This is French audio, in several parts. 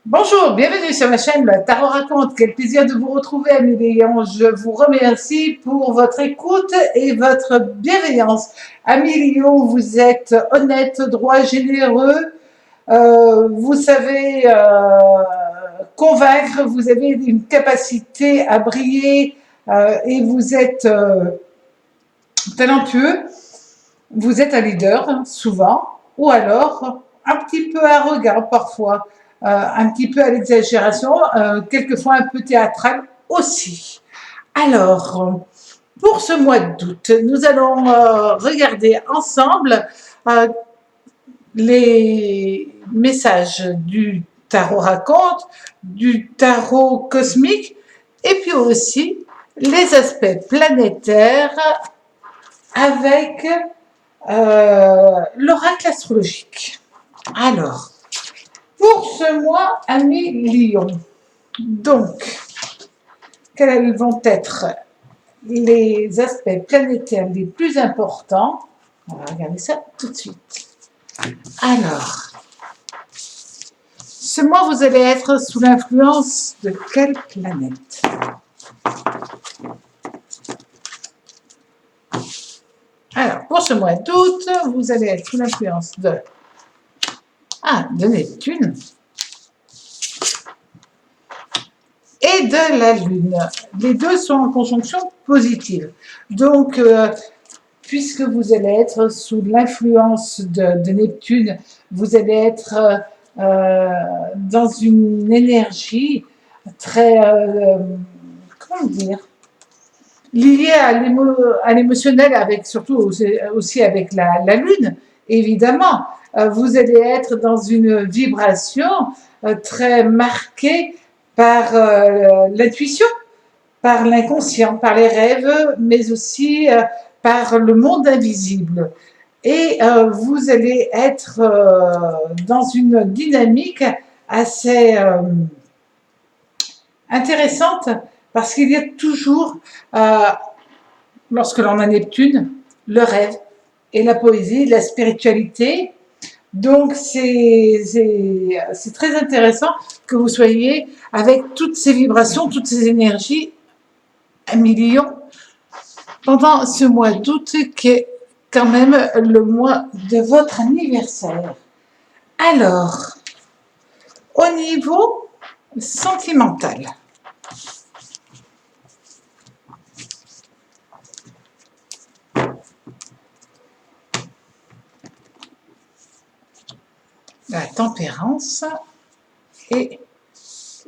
Bonjour, bienvenue sur ma chaîne Le Tarot Raconte. Quel plaisir de vous retrouver, amis Léon. Je vous remercie pour votre écoute et votre bienveillance. Amis Léon, vous êtes honnête, droit, généreux. Vous savez convaincre, vous avez une capacité à briller et vous êtes talentueux. Vous êtes un leader, hein, souvent, ou alors un petit peu arrogant parfois, un petit peu à l'exagération, quelquefois un peu théâtral aussi. Alors, pour ce mois d'août, nous allons regarder ensemble les messages du tarot raconte, du tarot cosmique, et puis aussi les aspects planétaires avec l'oracle astrologique. Alors, pour ce mois, amis Lion, donc, quels vont être les aspects planétaires les plus importants? On va regarder ça tout de suite. Alors, ce mois, vous allez être sous l'influence de quelle planète? Alors, pour ce mois d'août, vous allez être sous l'influence de Neptune et de la Lune. Les deux sont en conjonction positive. Donc, puisque vous allez être sous l'influence de Neptune, vous allez être dans une énergie très, comment dire, liée à l'émotionnel, avec surtout aussi avec la Lune, évidemment. Vous allez être dans une vibration très marquée par l'intuition, par l'inconscient, par les rêves, mais aussi par le monde invisible. Et vous allez être dans une dynamique assez intéressante parce qu'il y a toujours, lorsque l'on a Neptune, le rêve et la poésie, la spiritualité. Donc, c'est très intéressant que vous soyez avec toutes ces vibrations, toutes ces énergies à millions pendant ce mois d'août qui est quand même le mois de votre anniversaire. Alors, au niveau sentimental, la tempérance et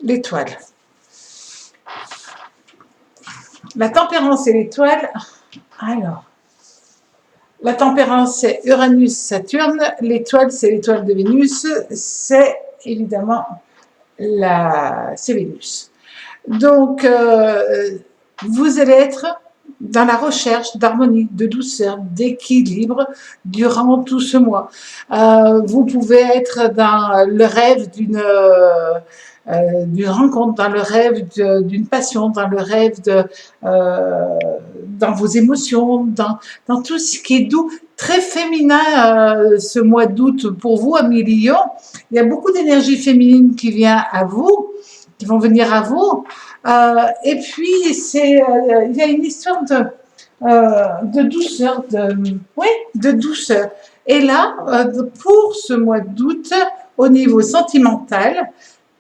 l'étoile. La tempérance et l'étoile, alors, la tempérance, c'est Uranus-Saturne, l'étoile, c'est l'étoile de Vénus, c'est évidemment c'est Vénus. Donc, vous allez être dans la recherche d'harmonie, de douceur, d'équilibre durant tout ce mois. Vous pouvez être dans le rêve d'une rencontre, dans le rêve d'une passion, dans le rêve dans vos émotions, dans tout ce qui est doux, très féminin ce mois d'août pour vous, amis Lion. Il y a beaucoup d'énergie féminine qui vient à vous, qui vont venir à vous. Et puis, il y a une histoire de douceur, de douceur. Et là, pour ce mois d'août, au niveau sentimental,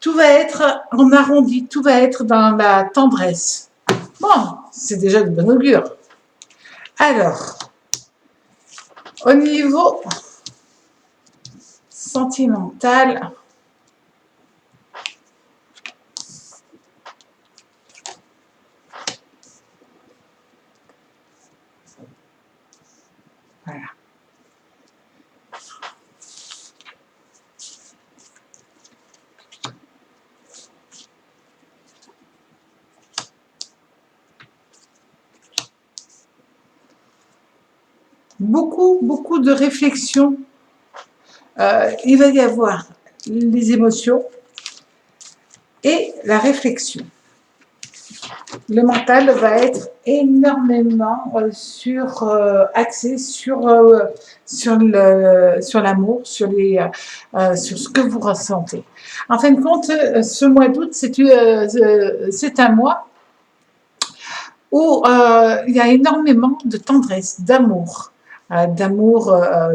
tout va être en arrondi, tout va être dans la tendresse. Bon, c'est déjà de bon augure. Alors, au niveau sentimental, voilà. Beaucoup de réflexions. Il va y avoir les émotions et la réflexion. Le mental va être énormément axé sur l'amour, sur ce que vous ressentez. En fin de compte, ce mois d'août, c'est un mois où il y a énormément de tendresse, d'amour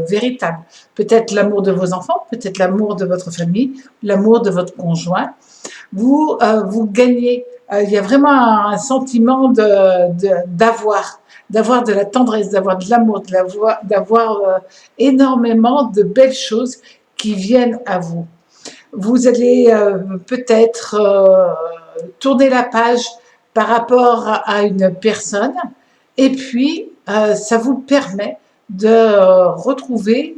véritable. Peut-être l'amour de vos enfants, peut-être l'amour de votre famille, l'amour de votre conjoint. Vous gagnez. Il y a vraiment un sentiment d'avoir de la tendresse, d'avoir de l'amour, d'avoir énormément de belles choses qui viennent à vous. Vous allez peut-être tourner la page par rapport à une personne et puis ça vous permet de retrouver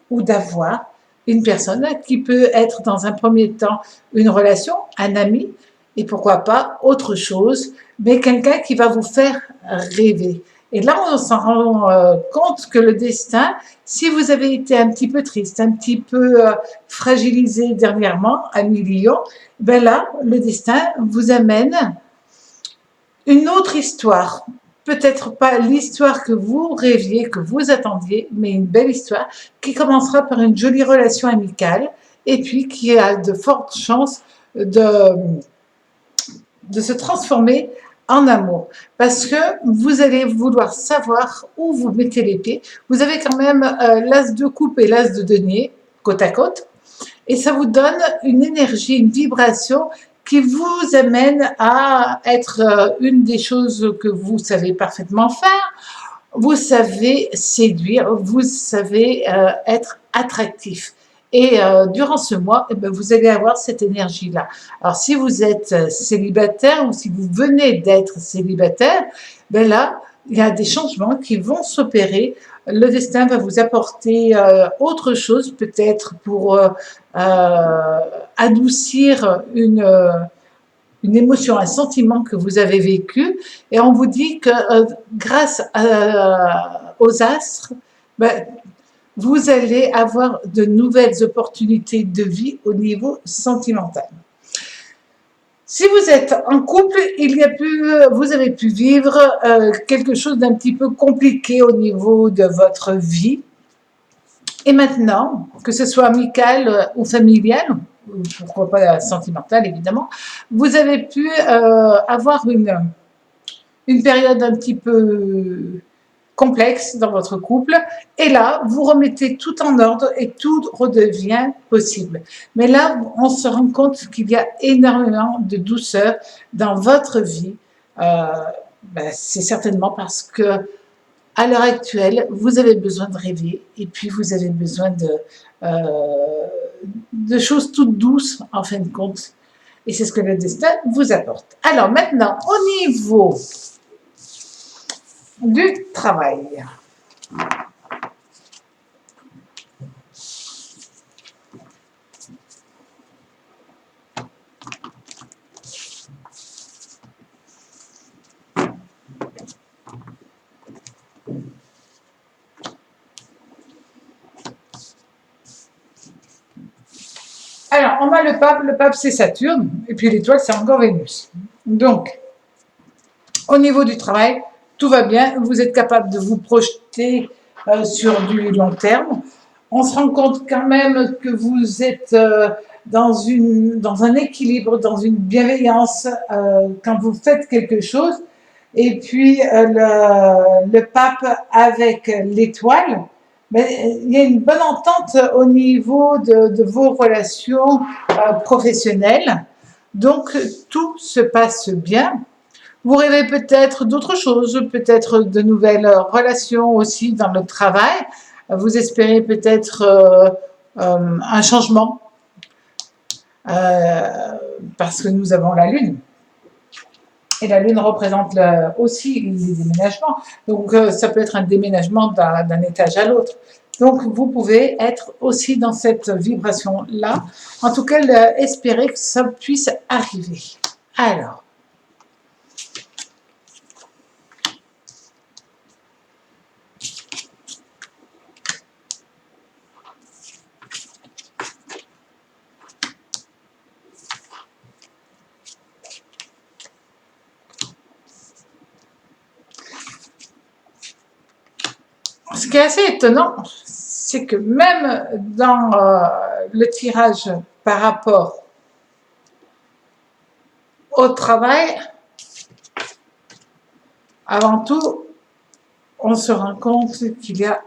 ou d'avoir une personne qui peut être dans un premier temps une relation, un ami, et pourquoi pas autre chose, mais quelqu'un qui va vous faire rêver. Et là, on s'en rend compte que le destin, si vous avez été un petit peu triste, un petit peu fragilisé dernièrement, à Lyon, ben là, le destin vous amène une autre histoire. Peut-être pas l'histoire que vous rêviez, que vous attendiez, mais une belle histoire qui commencera par une jolie relation amicale et puis qui a de fortes chances de, de se transformer en amour. Parce que vous allez vouloir savoir où vous mettez les pieds. Vous avez quand même l'as de coupe et l'as de denier côte à côte. Et ça vous donne une énergie, une vibration qui vous amène à être une des choses que vous savez parfaitement faire. Vous savez séduire, vous savez être attractif. Et durant ce mois, eh ben, vous allez avoir cette énergie-là. Alors, si vous êtes célibataire ou si vous venez d'être célibataire, ben là, il y a des changements qui vont s'opérer. Le destin va vous apporter autre chose, peut-être pour adoucir une émotion, un sentiment que vous avez vécu, et on vous dit que grâce aux astres, ben, vous allez avoir de nouvelles opportunités de vie au niveau sentimental. Si vous êtes en couple, vous avez pu vivre quelque chose d'un petit peu compliqué au niveau de votre vie. Et maintenant, que ce soit amical ou familial, ou pourquoi pas sentimental évidemment, vous avez pu avoir une période un petit peu complexe dans votre couple, et là, vous remettez tout en ordre et tout redevient possible. Mais là, on se rend compte qu'il y a énormément de douceur dans votre vie. C'est certainement parce que à l'heure actuelle, vous avez besoin de rêver et puis vous avez besoin de choses toutes douces en fin de compte. Et c'est ce que le destin vous apporte. Alors maintenant, au niveau du travail. Alors, on a le pape c'est Saturne, et puis l'étoile c'est encore Vénus. Donc, au niveau du travail, tout va bien, vous êtes capable de vous projeter sur du long terme. On se rend compte quand même que vous êtes dans un équilibre, dans une bienveillance quand vous faites quelque chose. Et puis le pape avec l'étoile, mais il y a une bonne entente au niveau de vos relations professionnelles. Donc tout se passe bien. Vous rêvez peut-être d'autres choses, peut-être de nouvelles relations aussi dans le travail. Vous espérez peut-être un changement parce que nous avons la Lune. Et la Lune représente aussi les déménagements. Donc, ça peut être un déménagement d'un étage à l'autre. Donc, vous pouvez être aussi dans cette vibration-là. En tout cas, espérer que ça puisse arriver. Alors, ce qui est assez étonnant, c'est que même dans le tirage par rapport au travail, avant tout, on se rend compte qu'il y a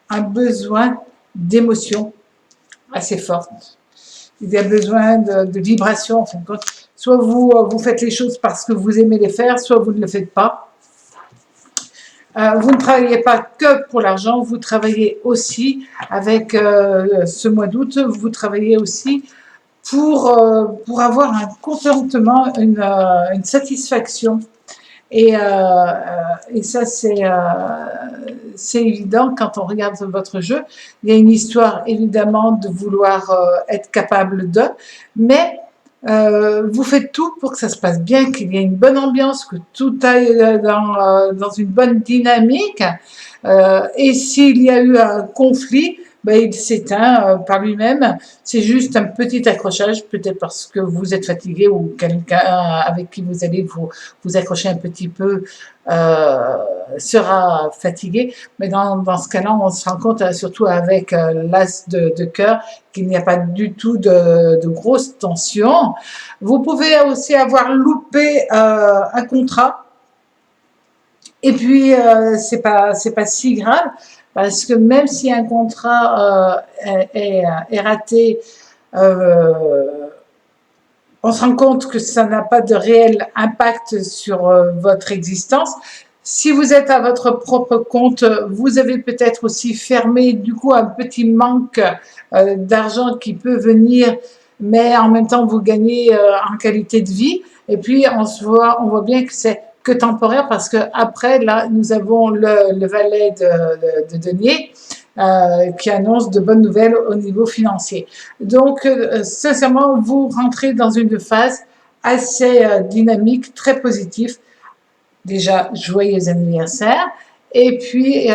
un besoin d'émotion assez forte. Il y a besoin de vibrations, en fin de compte. Soit vous faites les choses parce que vous aimez les faire, soit vous ne le faites pas. Vous ne travaillez pas que pour l'argent, vous travaillez aussi avec ce mois d'août, vous travaillez aussi pour avoir un contentement, une satisfaction. Et ça, c'est évident quand on regarde votre jeu. Il y a une histoire, évidemment, de vouloir être capable de, mais vous faites tout pour que ça se passe bien, qu'il y ait une bonne ambiance, que tout aille dans une bonne dynamique. Et s'il y a eu un conflit, ben, il s'éteint par lui-même. C'est juste un petit accrochage, peut-être parce que vous êtes fatigué ou quelqu'un avec qui vous allez vous accrocher un petit peu sera fatigué. Mais dans ce cas-là, on se rend compte, surtout avec l'as de cœur, qu'il n'y a pas du tout de grosse tension. Vous pouvez aussi avoir loupé un contrat. Et puis, c'est pas si grave, parce que même si un contrat est raté, on se rend compte que ça n'a pas de réel impact sur votre existence. Si vous êtes à votre propre compte, vous avez peut-être aussi fermé du coup un petit manque d'argent qui peut venir, mais en même temps vous gagnez en qualité de vie. Et puis on voit bien que c'est que temporaire parce que après là nous avons le valet de denier qui annonce de bonnes nouvelles au niveau financier. Donc sincèrement vous rentrez dans une phase assez dynamique, très positive. Déjà, joyeux anniversaire et puis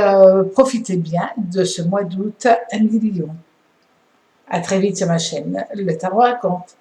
profitez bien de ce mois d'août à Lion. À très vite sur ma chaîne, le Tarot raconte.